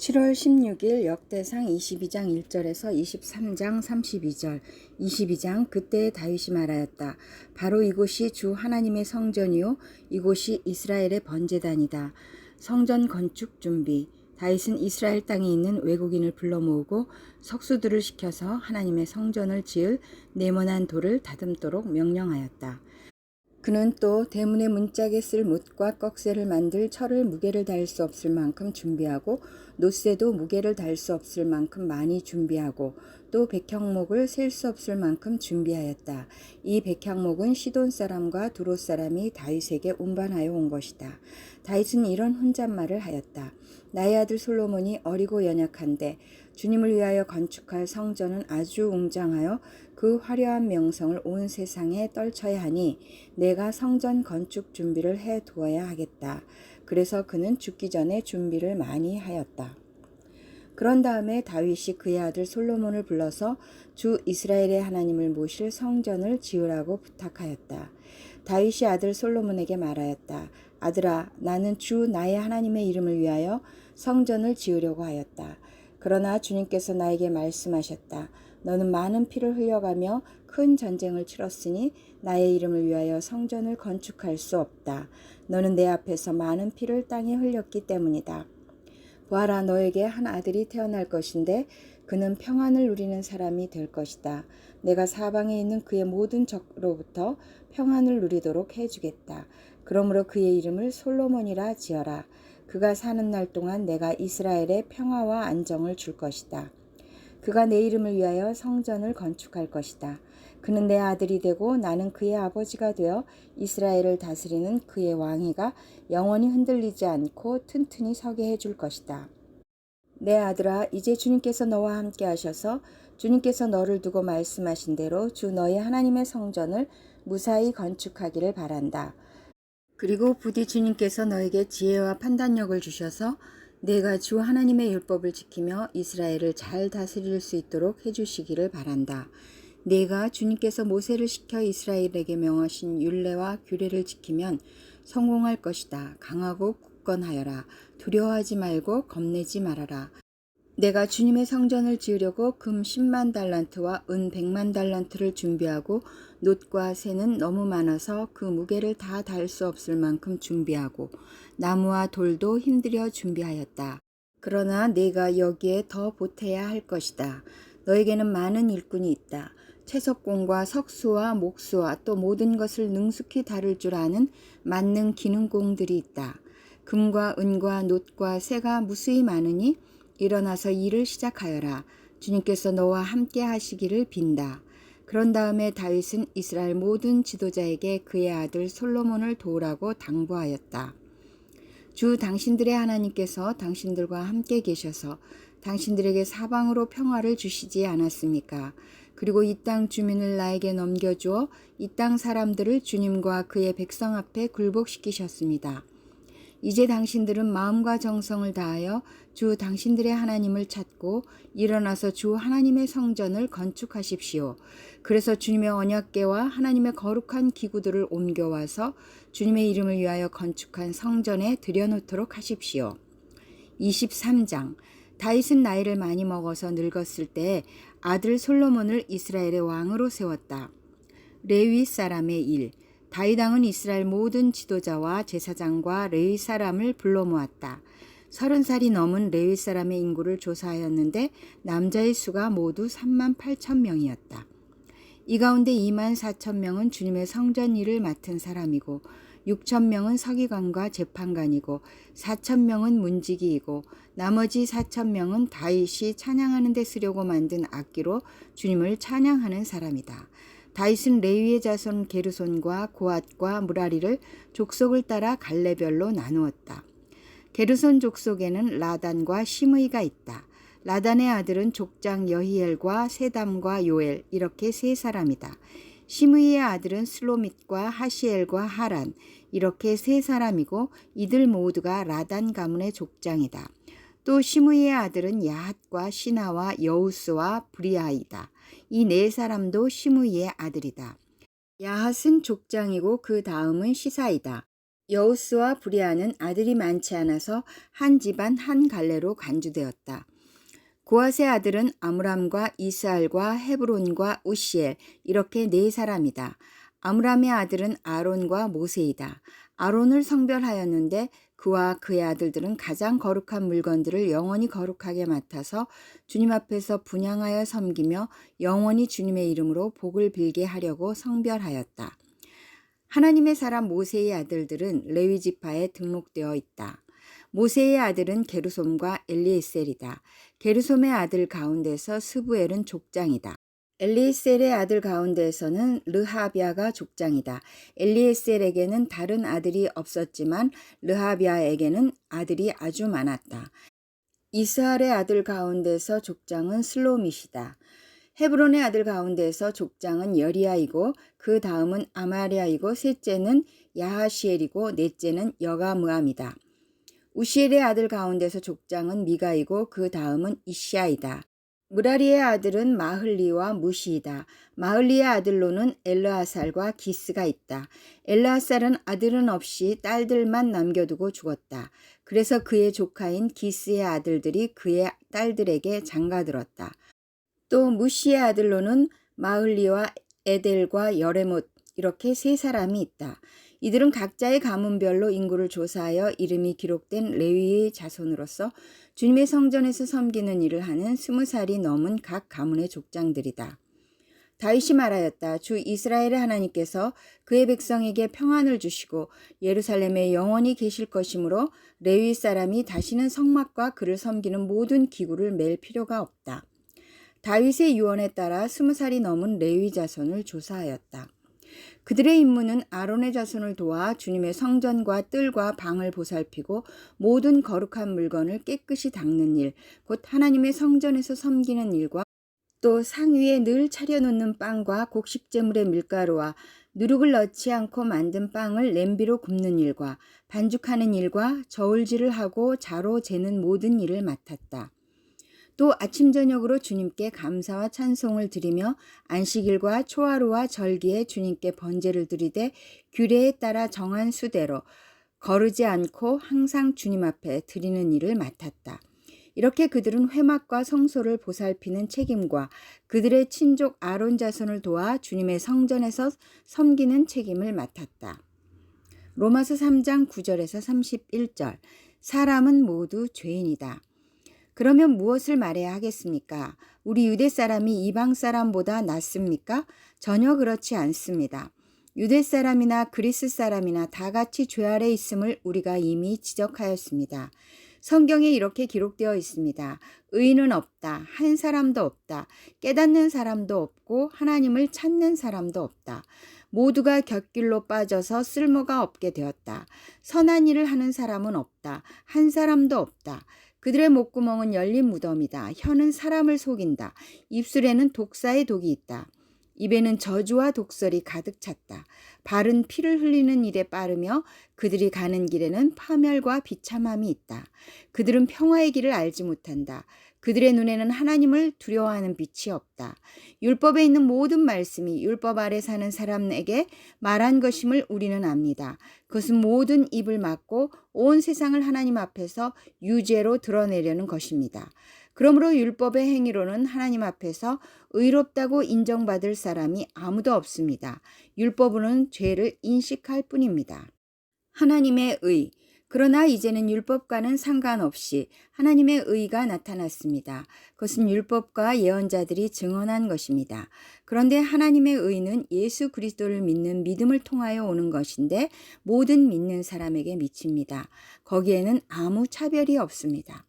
7월 16일 역대상 22장 1절에서 23장 32절 22장 그때 다윗이 말하였다. 바로 이곳이 주 하나님의 성전이요 이곳이 이스라엘의 번제단이다. 성전 건축 준비. 다윗은 이스라엘 땅에 있는 외국인을 불러 모으고 석수들을 시켜서 하나님의 성전을 지을 네모난 돌을 다듬도록 명령하였다. 그는 또 대문의 문짝에 쓸 못과 꺽쇠를 만들 철을 무게를 다할 수 없을 만큼 준비하고 노쇠도 무게를 다할 수 없을 만큼 많이 준비하고 또 백향목을 셀 수 없을 만큼 준비하였다. 이 백향목은 시돈 사람과 두롯 사람이 다윗에게 운반하여 온 것이다. 다윗은 이런 혼잣말을 하였다. 나의 아들 솔로몬이 어리고 연약한데 주님을 위하여 건축할 성전은 아주 웅장하여 그 화려한 명성을 온 세상에 떨쳐야 하니 내가 성전 건축 준비를 해 두어야 하겠다. 그래서 그는 죽기 전에 준비를 많이 하였다. 그런 다음에 다윗이 그의 아들 솔로몬을 불러서 주 이스라엘의 하나님을 모실 성전을 지으라고 부탁하였다. 다윗이 아들 솔로몬에게 말하였다. 아들아, 나는 주 나의 하나님의 이름을 위하여 성전을 지으려고 하였다. 그러나 주님께서 나에게 말씀하셨다. 너는 많은 피를 흘려가며 큰 전쟁을 치렀으니 나의 이름을 위하여 성전을 건축할 수 없다. 너는 내 앞에서 많은 피를 땅에 흘렸기 때문이다. 보아라, 너에게 한 아들이 태어날 것인데 그는 평안을 누리는 사람이 될 것이다. 내가 사방에 있는 그의 모든 적로부터 평안을 누리도록 해주겠다. 그러므로 그의 이름을 솔로몬이라 지어라. 그가 사는 날 동안 내가 이스라엘에 평화와 안정을 줄 것이다. 그가 내 이름을 위하여 성전을 건축할 것이다. 그는 내 아들이 되고 나는 그의 아버지가 되어 이스라엘을 다스리는 그의 왕위가 영원히 흔들리지 않고 튼튼히 서게 해줄 것이다. 내 아들아, 이제 주님께서 너와 함께 하셔서 주님께서 너를 두고 말씀하신 대로 주 너의 하나님의 성전을 무사히 건축하기를 바란다. 그리고 부디 주님께서 너에게 지혜와 판단력을 주셔서 내가 주 하나님의 율법을 지키며 이스라엘을 잘 다스릴 수 있도록 해주시기를 바란다. 내가 주님께서 모세를 시켜 이스라엘에게 명하신 율례와 규례를 지키면 성공할 것이다. 강하고 굳건하여라. 두려워하지 말고 겁내지 말아라. 내가 주님의 성전을 지으려고 금 10만 달란트와 은 100만 달란트를 준비하고 놋과 쇠는 너무 많아서 그 무게를 다 달 수 없을 만큼 준비하고 나무와 돌도 힘들여 준비하였다. 그러나 내가 여기에 더 보태야 할 것이다. 너에게는 많은 일꾼이 있다. 채석공과 석수와 목수와 또 모든 것을 능숙히 다룰 줄 아는 만능 기능공들이 있다. 금과 은과 놋과 쇠가 무수히 많으니 일어나서 일을 시작하여라. 주님께서 너와 함께 하시기를 빈다. 그런 다음에 다윗은 이스라엘 모든 지도자에게 그의 아들 솔로몬을 도우라고 당부하였다. 주 당신들의 하나님께서 당신들과 함께 계셔서 당신들에게 사방으로 평화를 주시지 않았습니까? 그리고 이 땅 주민을 나에게 넘겨주어 이 땅 사람들을 주님과 그의 백성 앞에 굴복시키셨습니다. 이제 당신들은 마음과 정성을 다하여 주 당신들의 하나님을 찾고 일어나서 주 하나님의 성전을 건축하십시오. 그래서 주님의 언약궤와 하나님의 거룩한 기구들을 옮겨와서 주님의 이름을 위하여 건축한 성전에 들여놓도록 하십시오. 23장. 다윗은 나이를 많이 먹어서 늙었을 때 아들 솔로몬을 이스라엘의 왕으로 세웠다. 레위 사람의 일. 다윗 왕은 이스라엘 모든 지도자와 제사장과 레위 사람을 불러 모았다. 30살이 넘은 레위 사람의 인구를 조사하였는데 남자의 수가 모두 3만 8천 명이었다. 이 가운데 2만 4천 명은 주님의 성전 일을 맡은 사람이고 6천 명은 서기관과 재판관이고 4천 명은 문지기이고 나머지 4천 명은 다윗이 찬양하는 데 쓰려고 만든 악기로 주님을 찬양하는 사람이다. 다윗은 레위의 자손 게르손과 고앗과 무라리를 족속을 따라 갈래별로 나누었다. 게르손 족속에는 라단과 시므이가 있다. 라단의 아들은 족장 여히엘과 세담과 요엘 이렇게 세 사람이다. 시므이의 아들은 슬로밋과 하시엘과 하란 이렇게 세 사람이고 이들 모두가 라단 가문의 족장이다. 또 시므이의 아들은 야핫과 시나와 여우스와 브리아이다. 이 네 사람도 시므이의 아들이다. 야핫은 족장이고 그 다음은 시사이다. 여우스와 브리아는 아들이 많지 않아서 한 집안 한 갈래로 간주되었다. 고앗의 아들은 아므람과 이스알과 헤브론과 우시엘 이렇게 네 사람이다. 아므람의 아들은 아론과 모세이다. 아론을 성별하였는데 그와 그의 아들들은 가장 거룩한 물건들을 영원히 거룩하게 맡아서 주님 앞에서 분향하여 섬기며 영원히 주님의 이름으로 복을 빌게 하려고 성별하였다. 하나님의 사람 모세의 아들들은 레위 지파에 등록되어 있다. 모세의 아들은 게르솜과 엘리에셀이다. 게르솜의 아들 가운데서 스부엘은 족장이다. 엘리에셀의 아들 가운데에서는 르하비아가 족장이다. 엘리에셀에게는 다른 아들이 없었지만 르하비아에게는 아들이 아주 많았다. 이스할의 아들 가운데서 족장은 슬로밋이다. 헤브론의 아들 가운데서 족장은 여리야이고 그 다음은 아마리아이고 셋째는 야하시엘이고 넷째는 여가므암이다. 우시엘의 아들 가운데서 족장은 미가이고 그 다음은 이시아이다. 무라리의 아들은 마흘리와 무시이다. 마흘리의 아들로는 엘르아살과 기스가 있다. 엘르아살은 아들은 없이 딸들만 남겨두고 죽었다. 그래서 그의 조카인 기스의 아들들이 그의 딸들에게 장가들었다. 또 무시의 아들로는 마흘리와 에델과 여레못 이렇게 세 사람이 있다. 이들은 각자의 가문별로 인구를 조사하여 이름이 기록된 레위의 자손으로서 주님의 성전에서 섬기는 일을 하는 20살이 넘은 각 가문의 족장들이다. 다윗이 말하였다. 주 이스라엘의 하나님께서 그의 백성에게 평안을 주시고 예루살렘에 영원히 계실 것이므로 레위 사람이 다시는 성막과 그를 섬기는 모든 기구를 맬 필요가 없다. 다윗의 유언에 따라 20살이 넘은 레위 자손을 조사하였다. 그들의 임무는 아론의 자손을 도와 주님의 성전과 뜰과 방을 보살피고 모든 거룩한 물건을 깨끗이 닦는 일, 곧 하나님의 성전에서 섬기는 일과 또 상 위에 늘 차려놓는 빵과 곡식제물의 밀가루와 누룩을 넣지 않고 만든 빵을 냄비로 굽는 일과 반죽하는 일과 저울질을 하고 자로 재는 모든 일을 맡았다. 또 아침 저녁으로 주님께 감사와 찬송을 드리며 안식일과 초하루와 절기에 주님께 번제를 드리되 규례에 따라 정한 수대로 거르지 않고 항상 주님 앞에 드리는 일을 맡았다. 이렇게 그들은 회막과 성소를 보살피는 책임과 그들의 친족 아론 자손을 도와 주님의 성전에서 섬기는 책임을 맡았다. 로마서 3장 9절에서 31절. 사람은 모두 죄인이다. 그러면 무엇을 말해야 하겠습니까? 우리 유대 사람이 이방 사람보다 낫습니까? 전혀 그렇지 않습니다. 유대 사람이나 그리스 사람이나 다 같이 죄 아래 있음을 우리가 이미 지적하였습니다. 성경에 이렇게 기록되어 있습니다. 의인은 없다. 한 사람도 없다. 깨닫는 사람도 없고 하나님을 찾는 사람도 없다. 모두가 곁길로 빠져서 쓸모가 없게 되었다. 선한 일을 하는 사람은 없다. 한 사람도 없다. 그들의 목구멍은 열린 무덤이다. 혀는 사람을 속인다. 입술에는 독사의 독이 있다. 입에는 저주와 독설이 가득 찼다. 발은 피를 흘리는 일에 빠르며 그들이 가는 길에는 파멸과 비참함이 있다. 그들은 평화의 길을 알지 못한다. 그들의 눈에는 하나님을 두려워하는 빛이 없다. 율법에 있는 모든 말씀이 율법 아래 사는 사람에게 말한 것임을 우리는 압니다. 그것은 모든 입을 막고 온 세상을 하나님 앞에서 유죄로 드러내려는 것입니다. 그러므로 율법의 행위로는 하나님 앞에서 의롭다고 인정받을 사람이 아무도 없습니다. 율법으로는 죄를 인식할 뿐입니다. 하나님의 의. 그러나 이제는 율법과는 상관없이 하나님의 의가 나타났습니다. 그것은 율법과 예언자들이 증언한 것입니다. 그런데 하나님의 의는 예수 그리스도를 믿는 믿음을 통하여 오는 것인데 모든 믿는 사람에게 미칩니다. 거기에는 아무 차별이 없습니다.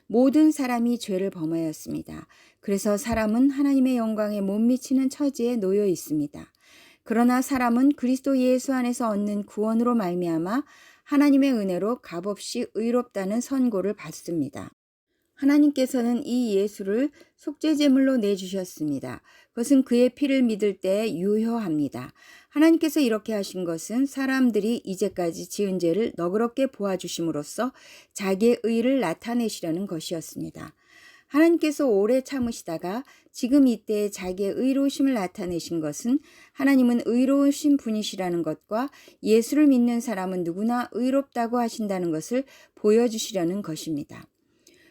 모든 사람이 죄를 범하였습니다. 그래서 사람은 하나님의 영광에 못 미치는 처지에 놓여 있습니다. 그러나 사람은 그리스도 예수 안에서 얻는 구원으로 말미암아 하나님의 은혜로 값없이 의롭다는 선고를 받습니다. 하나님께서는 이 예수를 속죄제물로 내주셨습니다. 그것은 그의 피를 믿을 때 유효합니다. 하나님께서 이렇게 하신 것은 사람들이 이제까지 지은 죄를 너그럽게 보아주심으로써 자기의 의를 나타내시려는 것이었습니다. 하나님께서 오래 참으시다가 지금 이때에 자기의 의로우심을 나타내신 것은 하나님은 의로우신 분이시라는 것과 예수를 믿는 사람은 누구나 의롭다고 하신다는 것을 보여주시려는 것입니다.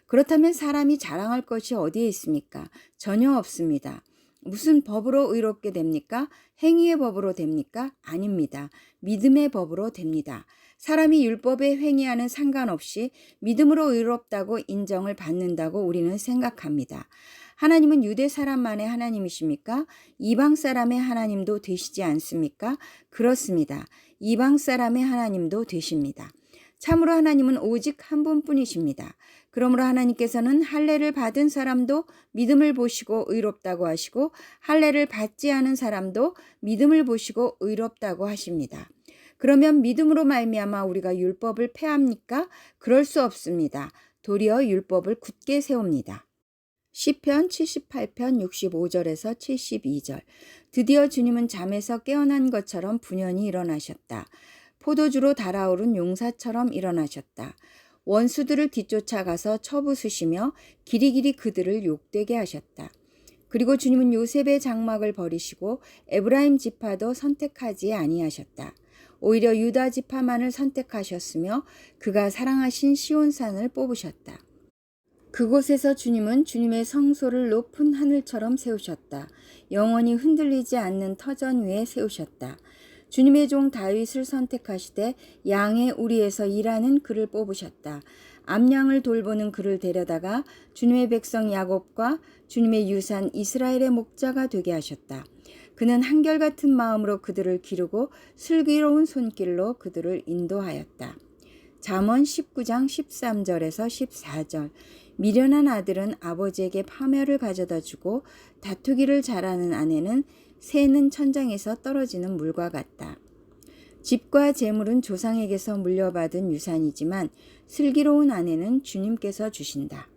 그렇다면 사람이 자랑할 것이 어디에 있습니까? 전혀 없습니다. 무슨 법으로 의롭게 됩니까? 행위의 법으로 됩니까? 아닙니다. 믿음의 법으로 됩니다. 사람이 율법에 행위하는 상관없이 믿음으로 의롭다고 인정을 받는다고 우리는 생각합니다. 하나님은 유대 사람만의 하나님이십니까? 이방 사람의 하나님도 되시지 않습니까? 그렇습니다. 이방 사람의 하나님도 되십니다. 참으로 하나님은 오직 한 분뿐이십니다. 그러므로 하나님께서는 할례를 받은 사람도 믿음을 보시고 의롭다고 하시고 할례를 받지 않은 사람도 믿음을 보시고 의롭다고 하십니다. 그러면 믿음으로 말미암아 우리가 율법을 폐합니까? 그럴 수 없습니다. 도리어 율법을 굳게 세웁니다. 시편 78편 65절에서 72절. 드디어 주님은 잠에서 깨어난 것처럼 분연히 일어나셨다. 포도주로 달아오른 용사처럼 일어나셨다. 원수들을 뒤쫓아가서 쳐부수시며 길이길이 그들을 욕되게 하셨다. 그리고 주님은 요셉의 장막을 버리시고 에브라임 지파도 선택하지 아니하셨다. 오히려 유다 지파만을 선택하셨으며 그가 사랑하신 시온산을 뽑으셨다. 그곳에서 주님은 주님의 성소를 높은 하늘처럼 세우셨다. 영원히 흔들리지 않는 터전 위에 세우셨다. 주님의 종 다윗을 선택하시되 양의 우리에서 일하는 그를 뽑으셨다. 암양을 돌보는 그를 데려다가 주님의 백성 야곱과 주님의 유산 이스라엘의 목자가 되게 하셨다. 그는 한결같은 마음으로 그들을 기르고 슬기로운 손길로 그들을 인도하였다. 잠언 19장 13절에서 14절. 미련한 아들은 아버지에게 파멸을 가져다 주고 다투기를 잘하는 아내는 새는 천장에서 떨어지는 물과 같다. 집과 재물은 조상에게서 물려받은 유산이지만 슬기로운 아내는 주님께서 주신다.